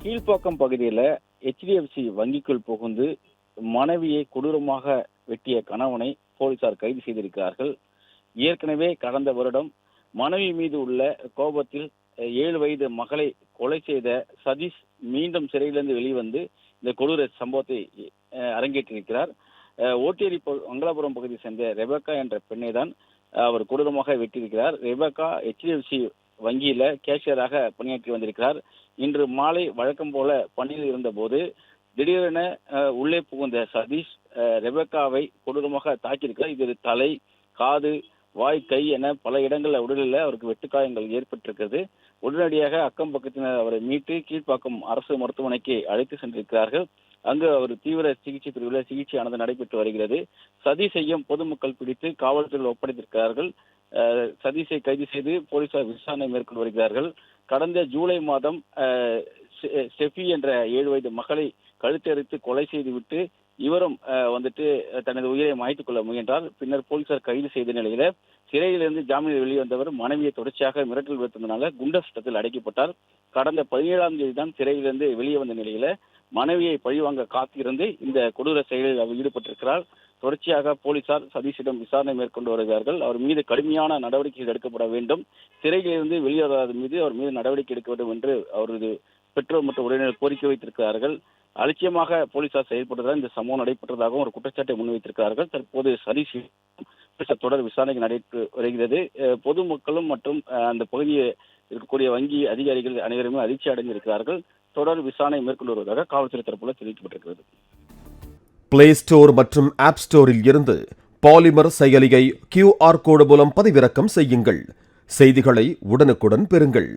கீழ்ப்பாக்கம் பகுதியில் HDFC வங்கிக்குள் புகுந்து மனைவியை கொடூரமாக வெட்டிய கணவனை போலீசார் கைது செய்திருக்கிறார்கள். ஏற்கனவே கடந்த வருடம் மனைவி மீது உள்ள கோபத்தில் 7 வயது மகளை கொலை செய்த சதீஷ் மீண்டும் சிறையிலிருந்து வெளிவந்து இந்த கொடூர சம்பவத்தை அரங்கேற்றிருக்கிறார். ஓட்டேரி மங்களாபுரம் பகுதியை சேர்ந்த ரெபேக்கா என்ற பெண்ணை தான் அவர் கொடூரமாக வெட்டியிருக்கிறார். ரெபேக்கா HDFC வங்கியில கேஷியராக பணியாற்றி வந்திருக்கிறார். இன்று மாலை வழக்கம் போல பணியில் இருந்தபோது திடீரென உள்ளே புகுந்த சதீஷ் ரெபேக்காவை கொடூரமாக தாக்கியிருக்கிறார். இது தலை, காது, வாய், கை என பல இடங்களில் உடலில் அவருக்கு வெட்டுக்காயங்கள் ஏற்பட்டிருக்கிறது. உடனடியாக அக்கம் பக்கத்தினர் அவரை மீட்டு கீழ்ப்பாக்கம் அரசு மருத்துவமனைக்கு அழைத்து சென்றிருக்கிறார்கள். அங்கு அவர் தீவிர சிகிச்சை பிரிவில் சிகிச்சையானது நடைபெற்று வருகிறது. சதீஷையும் பொதுமக்கள் பிடித்து காவல்துறையில் ஒப்படைத்திருக்கிறார்கள். சதீஷை கைது செய்து போலீசார் விசாரணை மேற்கொண்டு வருகிறார்கள். கடந்த ஜூலை மாதம் ஸ்டெஃபி என்ற 7 வயது மகளை கழுத்தறுத்து கொலை செய்துவிட்டு இவரும் தனது உயிரை மாய்த்துக் கொள்ள முயன்றார். பின்னர் போலீசார் கைது செய்த நிலையில சிறையிலிருந்து ஜாமீனில் வெளிவந்தவர் மனைவியை தொடர்ச்சியாக மிரட்டல் விடுத்ததனால குண்டர் சட்டத்தில் அடைக்கப்பட்டார். கடந்த 17ஆம் தேதி தான் சிறையிலிருந்து வெளியே வந்த நிலையில மனைவியை பழிவாங்க காத்திருந்து இந்த கொடூர செயலில் அவர் ஈடுபட்டிருக்கிறார். தொடர்ச்சியாக போலீசார் சதீஷிடம் விசாரணை மேற்கொண்டு வருகிறார்கள். அவர் மீது கடுமையான நடவடிக்கைகள் எடுக்கப்பட வேண்டும், சிறையிலிருந்து வெளியேறாத மீது அவர் மீது நடவடிக்கை எடுக்க வேண்டும் என்று அவரது பெற்றோர் மற்றும் உறவினர் கோரிக்கை வைத்திருக்கிறார்கள். அலட்சியமாக போலீசார் செயல்பட்டதால் இந்த சம்பவம் நடைபெற்றதாகவும் ஒரு குற்றச்சாட்டை முன்வைத்திருக்கிறார்கள். தற்போது சதீஷ் தொடர் விசாரணை நடைபெற்று வருகிறது. பொதுமக்களும் மற்றும் அந்த பகுதியில் இருக்கக்கூடிய வங்கி அதிகாரிகள் அனைவருமே அதிர்ச்சி அடைந்திருக்கிறார்கள். தொடர் விசாரணை மேற்கொண்டு வருவதாக காவல்துறை தரப்புல தெரிவிக்கப்பட்டிருக்கிறது. பிளே ஸ்டோர் மற்றும் ஆப் ஸ்டோரில் இருந்து பாலிமர் செயலியை QR கோடு மூலம் பதிவிறக்கம் செய்யுங்கள். செய்திகளை உடனுக்குடன் பெறுங்கள்.